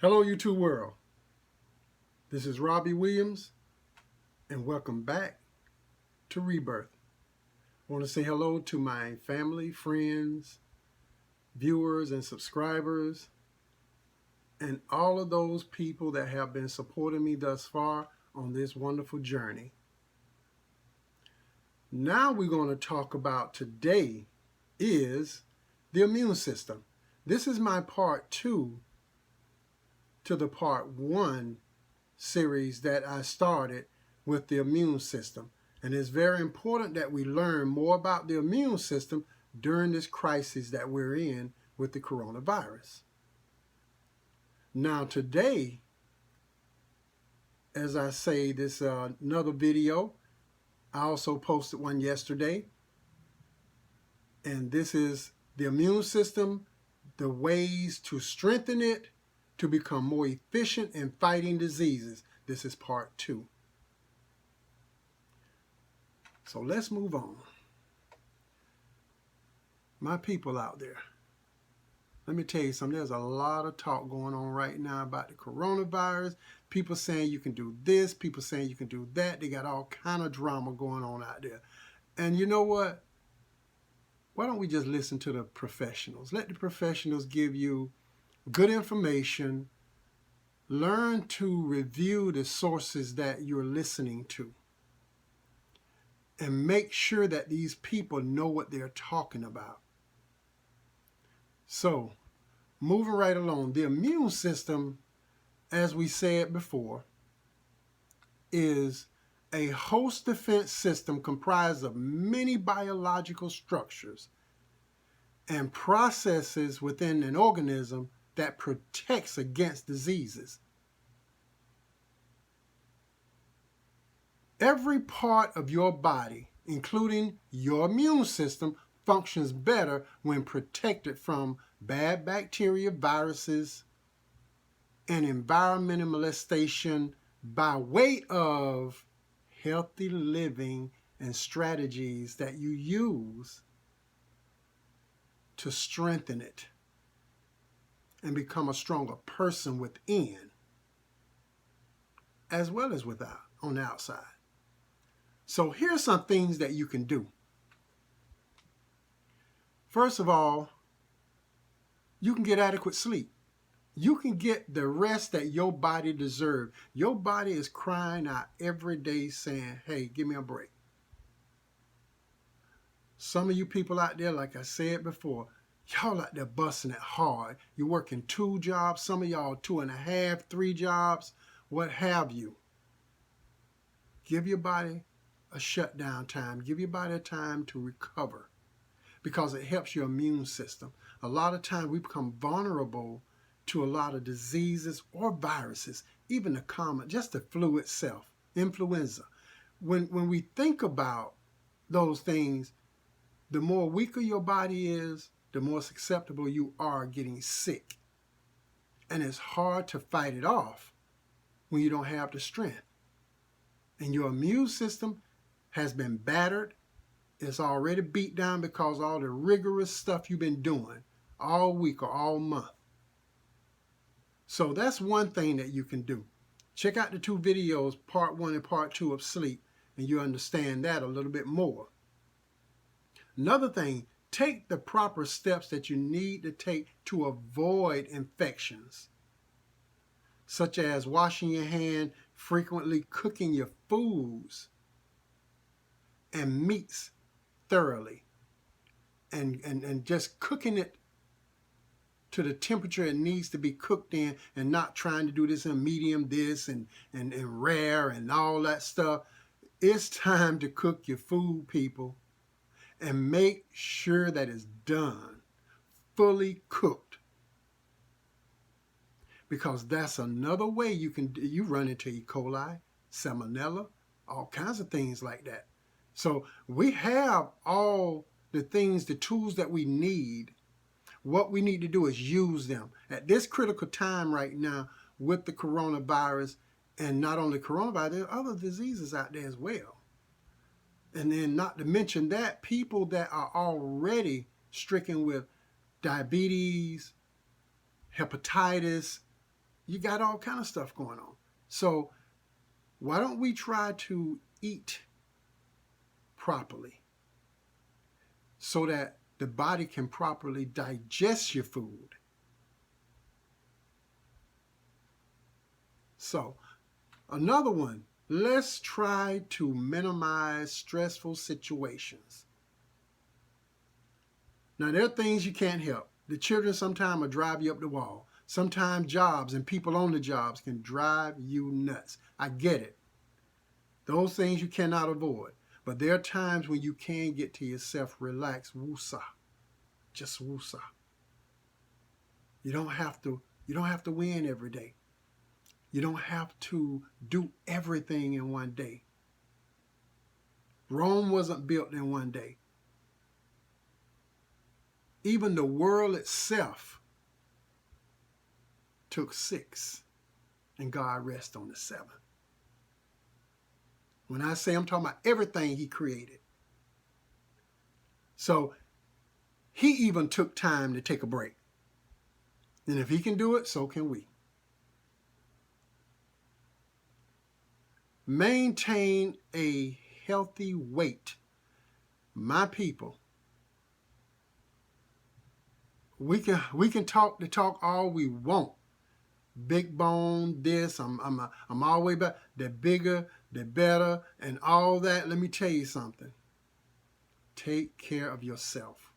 Hello, YouTube world. This is Robbie Williams, and welcome back to Rebirth. I want to say hello to my family, friends, viewers, and subscribers, and all of those people that have been supporting me thus far on this wonderful journey. Now we're going to talk about today is the immune system. This is my part 2 to the part 1 series that I started with the immune system. And it's very important that we learn more about the immune system during this crisis that we're in with the coronavirus. Now today, as I say, this another video. I also posted one yesterday. And this is the immune system, the ways to strengthen it to become more efficient in fighting diseases. This is part 2. So let's move on. My people out there, let me tell you something. There's a lot of talk going on right now about the coronavirus. People saying you can do this, people saying you can do that. They got all kind of drama going on out there. And you know what? Why don't we just listen to the professionals? Let the professionals give you good information. Learn to review the sources that you're listening to. And make sure that these people know what they're talking about. So, moving right along, the immune system, as we said before, is a host defense system comprised of many biological structures and processes within an organism that protects against diseases. Every part of your body, including your immune system, functions better when protected from bad bacteria, viruses, and environmental molestation by way of healthy living and strategies that you use to strengthen it and become a stronger person within, as well as without, on the outside. So here's some things that you can do. First of all, you can get adequate sleep. You can get the rest that your body deserves. Your body is crying out every day saying, hey, give me a break. Some of you people out there, like I said before, y'all out there busting it hard. You're working 2 jobs, some of y'all 2.5, 3 jobs, what have you. Give your body a shutdown time. Give your body a time to recover because it helps your immune system. A lot of times we become vulnerable to a lot of diseases or viruses, even the common, just the flu itself, influenza. When we think about those things, the more weaker your body is, the more susceptible you are getting sick. And it's hard to fight it off when you don't have the strength. And your immune system has been battered. It's already beat down because of all the rigorous stuff you've been doing all week or all month. So that's one thing that you can do. Check out the 2 videos, part 1 and part 2 of sleep, and you understand that a little bit more. Another thing, take the proper steps that you need to take to avoid infections, such as washing your hand, frequently cooking your foods and meats thoroughly, and just cooking it to the temperature it needs to be cooked in, and not trying to do this in medium this and rare and all that stuff. It's time to cook your food, people, and make sure that it's done, fully cooked. Because that's another way you run into E. coli, salmonella, all kinds of things like that. So we have all the things, the tools that we need. What we need to do is use them. At this critical time right now with the coronavirus, and not only coronavirus, there are other diseases out there as well. And then not to mention that people that are already stricken with diabetes, hepatitis, You got all kind of stuff going on. So why don't we try to eat properly so that the body can properly digest your food? So another one, let's try to minimize stressful situations. Now, there are things you can't help. The children sometimes will drive you up the wall. Sometimes jobs and people on the jobs can drive you nuts. I get it. Those things you cannot avoid. But there are times when you can get to yourself, relax, woosah. Just woosah. You don't have to win every day. You don't have to do everything in one day. Rome wasn't built in one day. Even the world itself took 6, and God rested on the 7th. When I say I'm talking about everything he created. So he even took time to take a break. And if he can do it, so can we. Maintain a healthy weight. My people, we can talk the talk all we want. Big bone, this, I'm all the way back. The bigger, the better, and all that. Let me tell you something. Take care of yourself.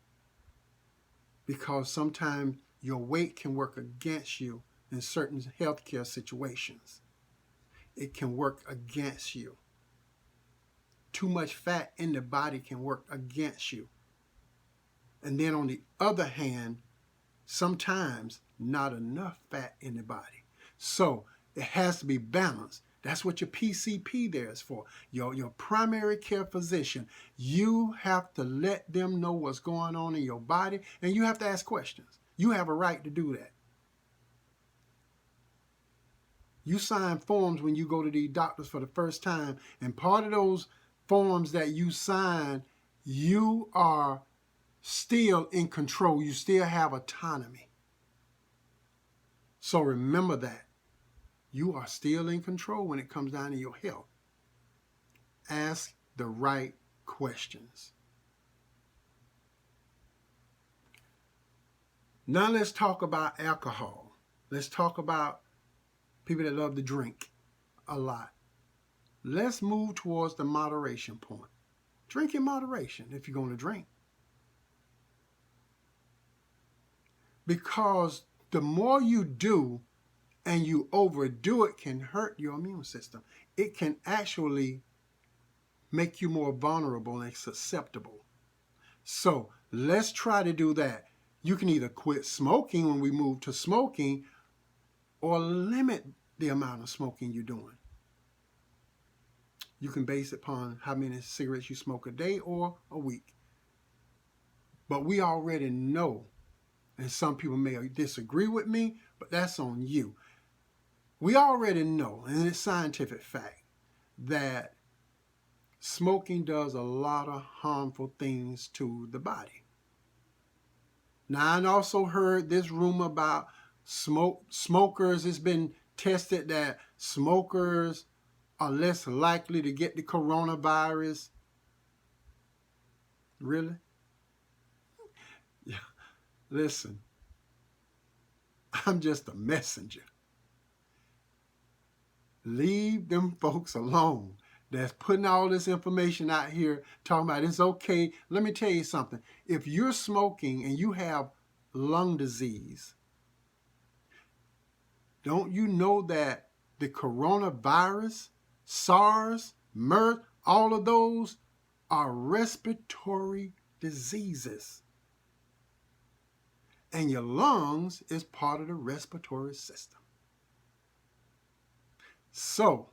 Because sometimes your weight can work against you in certain healthcare situations. It can work against you. Too much fat in the body can work against you. And then on the other hand, sometimes not enough fat in the body. So it has to be balanced. That's what your PCP there is for. Your primary care physician. You have to let them know what's going on in your body, and you have to ask questions. You have a right to do that. You sign forms when you go to these doctors for the first time, and part of those forms that you sign, you are still in control. You still have autonomy. So remember that. You are still in control when it comes down to your health. Ask the right questions. Now let's talk about alcohol. Let's talk about people that love to drink a lot. Let's move towards the moderation point. Drink in moderation if you're going to drink. Because the more you do and you overdo it can hurt your immune system. It can actually make you more vulnerable and susceptible. So let's try to do that. You can either quit smoking when we move to smoking or limit the amount of smoking you're doing. You can base it upon how many cigarettes you smoke a day or a week. But we already know, and some people may disagree with me, but that's on you. We already know, and it's scientific fact, that smoking does a lot of harmful things to the body. Now, I also heard this rumor about smokers. It's been tested that smokers are less likely to get the coronavirus. Really? Yeah. Listen, I'm just a messenger. Leave them folks alone that's putting all this information out here talking about it's okay. Let me tell you something. If you're smoking and you have lung disease, don't you know that the coronavirus, SARS, MERS, all of those are respiratory diseases? And your lungs is part of the respiratory system. So,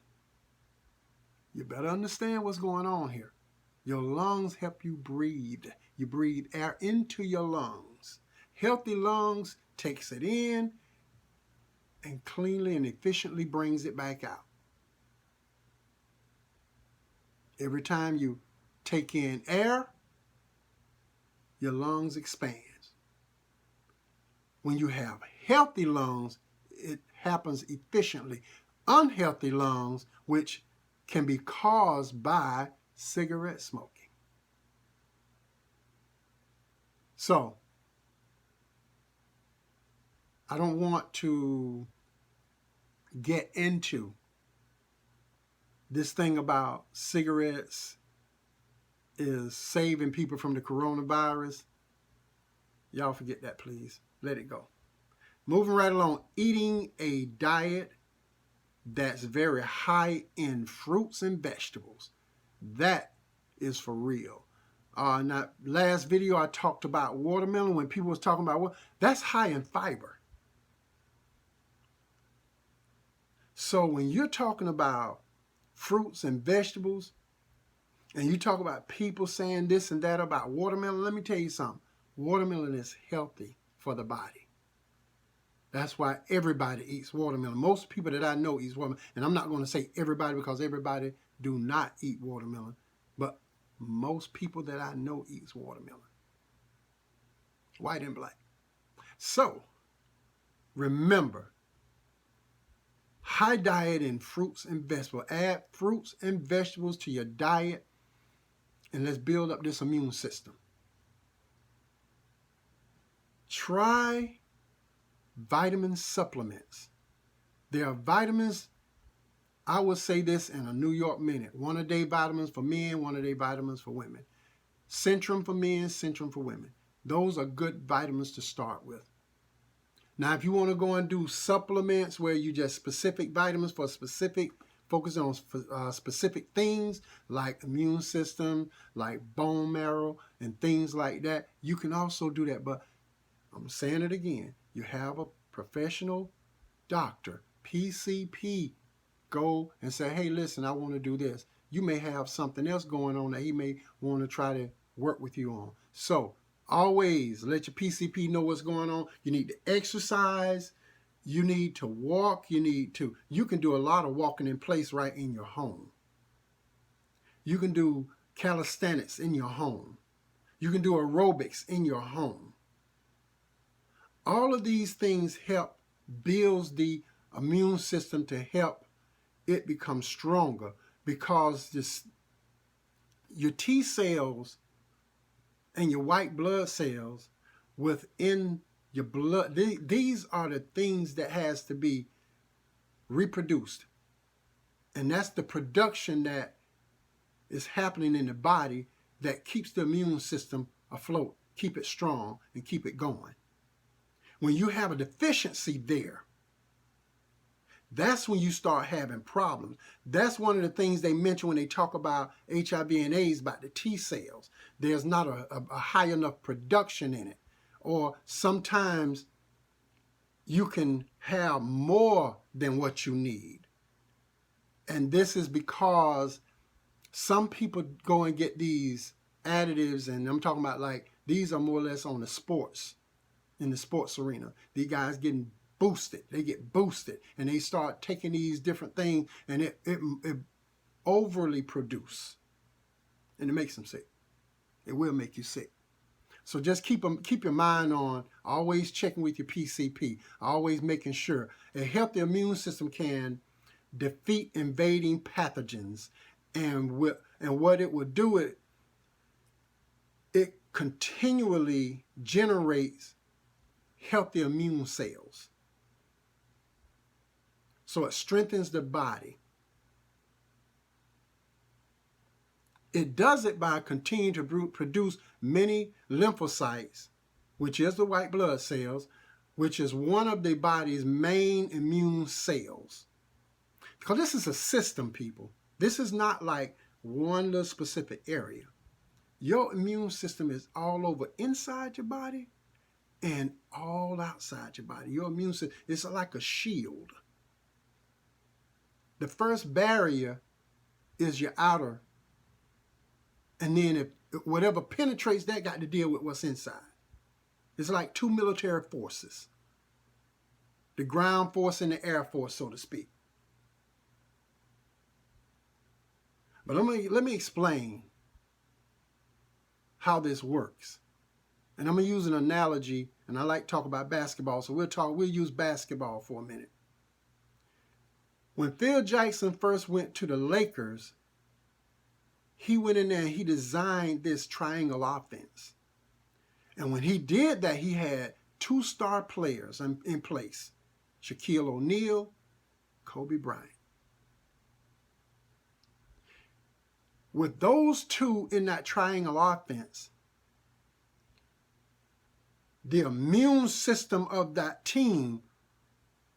you better understand what's going on here. Your lungs help you breathe. You breathe air into your lungs. Healthy lungs takes it in and cleanly and efficiently brings it back out. Every time you take in air, your lungs expand. When you have healthy lungs, it happens efficiently. Unhealthy lungs, which can be caused by cigarette smoking. So, I don't want to get into this thing about cigarettes is saving people from the coronavirus. Y'all forget that, please. Let it go. Moving right along, eating a diet that's very high in fruits and vegetables. That is for real. Now, last video I talked about watermelon. When people was talking about that's high in fiber. So when you're talking about fruits and vegetables, and you talk about people saying this and that about watermelon, let me tell you something. Watermelon is healthy for the body. That's why everybody eats watermelon. Most people that I know eats watermelon. And I'm not going to say everybody because everybody do not eat watermelon. But most people that I know eats watermelon. White and black. So, remember, high diet in fruits and vegetables. Add fruits and vegetables to your diet. And let's build up this immune system. Try vitamin supplements. There are vitamins, I will say this in a New York minute. 1-a-day vitamins for men, 1-a-day vitamins for women. Centrum for men, Centrum for women. Those are good vitamins to start with. Now, if you want to go and do supplements where you just specific vitamins for specific, focus on specific things like immune system, like bone marrow, and things like that, you can also do that. But I'm saying it again. You have a professional doctor, PCP, go and say, hey, listen, I want to do this. You may have something else going on that he may want to try to work with you on. So always let your PCP know what's going on. You need to exercise. You need to walk. You can do a lot of walking in place right in your home. You can do calisthenics in your home. You can do aerobics in your home. All of these things help build the immune system to help it become stronger, because your T cells and your white blood cells within your blood, these are the things that has to be reproduced. And that's the production that is happening in the body that keeps the immune system afloat, keep it strong, and keep it going. When you have a deficiency there, that's when you start having problems. That's one of the things they mention when they talk about HIV and AIDS, about the T cells. There's not a high enough production in it. Or sometimes you can have more than what you need. And this is because some people go and get these additives, and I'm talking about like, these are more or less on the sports, in the sports arena. These guys getting boosted. They get boosted, and they start taking these different things, and it overly produce, and it makes them sick. It will make you sick. So just keep your mind on always checking with your PCP, always making sure a healthy immune system can defeat invading pathogens, and what it will do, it continually generates healthy immune cells. So it strengthens the body. It does it by continuing to produce many lymphocytes, which is the white blood cells, which is one of the body's main immune cells. Because this is a system, people. This is not like one little specific area. Your immune system is all over inside your body and all outside your body. Your immune system is like a shield. The first barrier is your outer, and then if whatever penetrates that got to deal with what's inside. It's like two military forces. The ground force and the air force, so to speak. But let me explain how this works. And I'm going to use an analogy, and I like to talk about basketball, so we'll use basketball for a minute. When Phil Jackson first went to the Lakers, he went in there and he designed this triangle offense. And when he did that, he had 2 star players in place, Shaquille O'Neal, Kobe Bryant. With those 2 in that triangle offense, the immune system of that team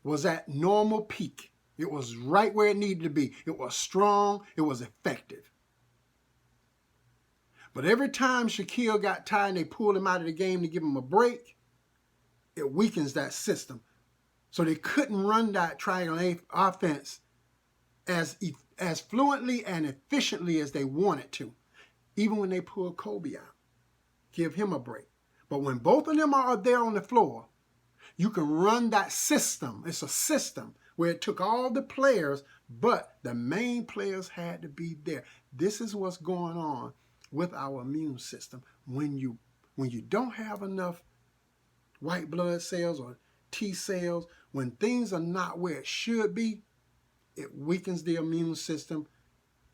was at normal peak. It was right where it needed to be. It was strong. It was effective. But every time Shaquille got tired and they pulled him out of the game to give him a break, it weakens that system. So they couldn't run that triangle offense as fluently and efficiently as they wanted to, even when they pulled Kobe out. Give him a break. But when both of them are there on the floor, you can run that system. It's a system where it took all the players, but the main players had to be there. This is what's going on with our immune system. When you don't have enough white blood cells or T cells, when things are not where it should be, it weakens the immune system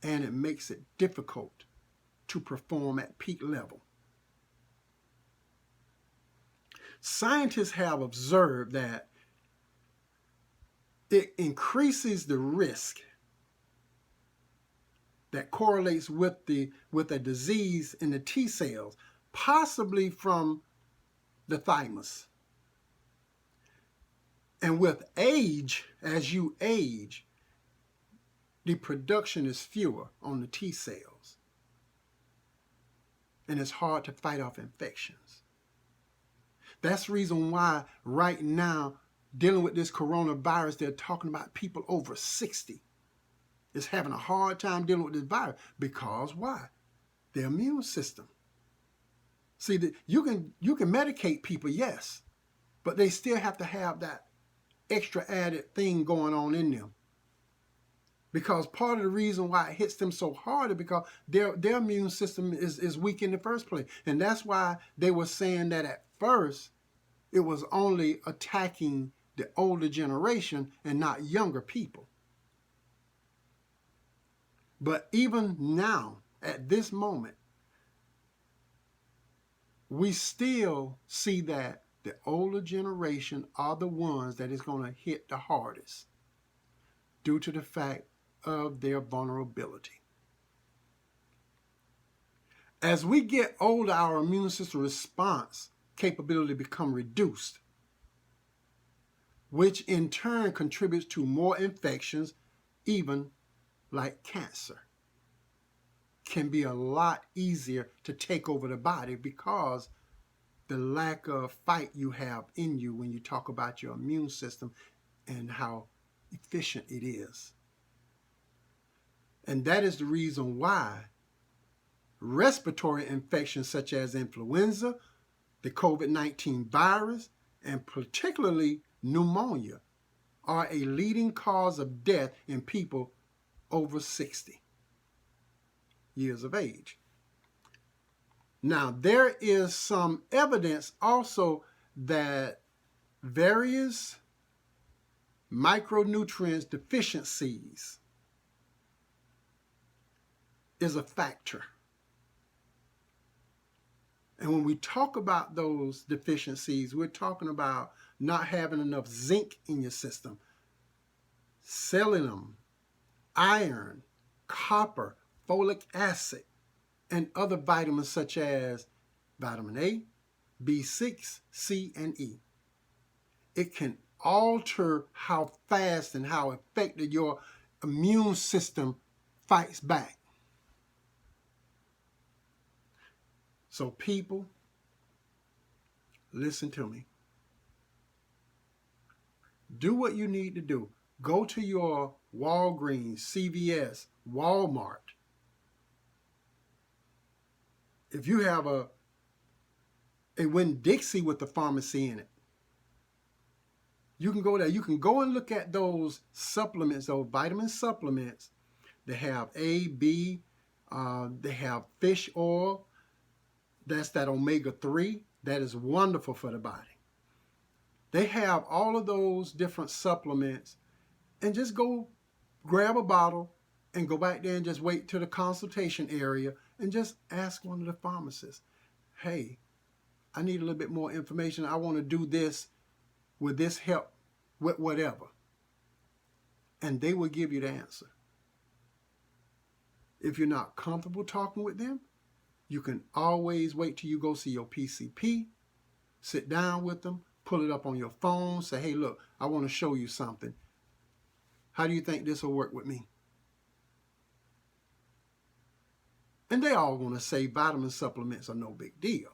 and it makes it difficult to perform at peak level. Scientists have observed that it increases the risk that correlates with a disease in the T cells, possibly from the thymus. And with age, as you age, the production is fewer on the T cells. And it's hard to fight off infections. That's the reason why right now, dealing with this coronavirus, they're talking about people over 60 is having a hard time dealing with this virus. Because why? Their immune system. See, you can medicate people, yes, but they still have to have that extra added thing going on in them. Because part of the reason why it hits them so hard is because their immune system is weak in the first place. And that's why they were saying that at first it was only attacking the older generation and not younger people. But even now, at this moment, we still see that the older generation are the ones that is going to hit the hardest due to the fact of their vulnerability. As we get older, our immune system response capability become reduced, which in turn contributes to more infections, even like cancer. Can be a lot easier to take over the body because the lack of fight you have in you when you talk about your immune system and how efficient it is. And that is the reason why respiratory infections such as influenza, the COVID-19 virus, and particularly pneumonia are a leading cause of death in people over 60 years of age. Now, there is some evidence also that various micronutrient deficiencies is a factor. And when we talk about those deficiencies, we're talking about not having enough zinc in your system, selenium, iron, copper, folic acid, and other vitamins such as vitamin A, B6, C, and E. It can alter how fast and how effective your immune system fights back. So people, listen to me. Do what you need to do. Go to your Walgreens, CVS, Walmart. If you have a Winn-Dixie with the pharmacy in it, you can go there. You can go and look at those supplements, those vitamin supplements. They have A, B, they have fish oil. That's that omega-3. That is wonderful for the body. They have all of those different supplements, and just go grab a bottle and go back there and just wait to the consultation area and just ask one of the pharmacists, hey, I need a little bit more information. I want to do this. Will this help with whatever? And they will give you the answer. If you're not comfortable talking with them, you can always wait till you go see your PCP, sit down with them, pull it up on your phone, say, hey, look, I want to show you something. How do you think this will work with me? And they all want to say vitamin supplements are no big deal.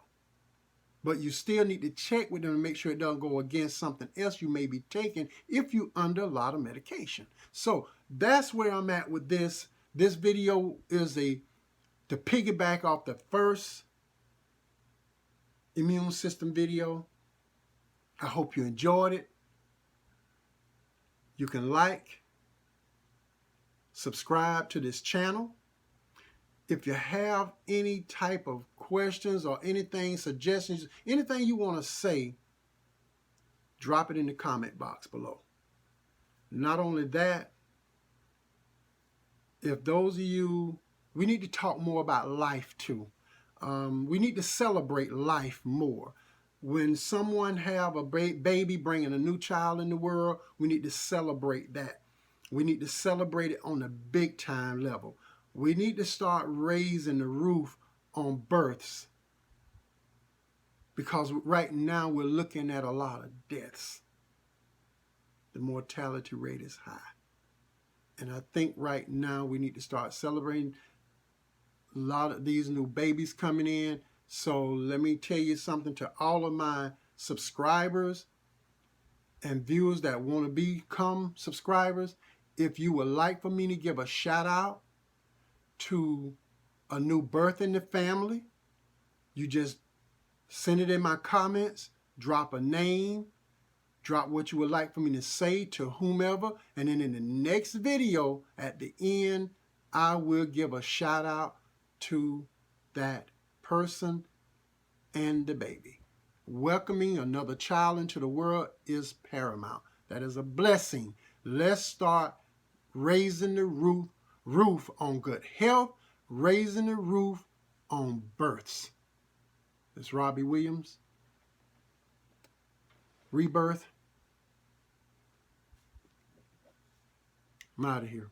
But you still need to check with them and make sure it doesn't go against something else you may be taking if you're under a lot of medication. So that's where I'm at with this. This video is to piggyback off the first immune system video. I hope you enjoyed it. You can like, subscribe to this channel. If you have any type of questions or anything, suggestions, anything you want to say, drop it in the comment box below. Not only that, if those of you, we need to talk more about life too. We need to celebrate life more. When someone have a baby bringing a new child in the world, we need to celebrate that. We need to celebrate it on a big time level. We need to start raising the roof on births, because right now we're looking at a lot of deaths. The mortality rate is high. And I think right now we need to start celebrating a lot of these new babies coming in. So let me tell you something to all of my subscribers and viewers that want to become subscribers. If you would like for me to give a shout out to a new birth in the family, you just send it in my comments, drop a name, drop what you would like for me to say to whomever, and then in the next video at the end, I will give a shout out to that person and the baby. Welcoming another child into the world is paramount. That is a blessing. Let's start raising the roof on good health, raising the roof on births. It's Robbie Williams. Rebirth. I'm out of here.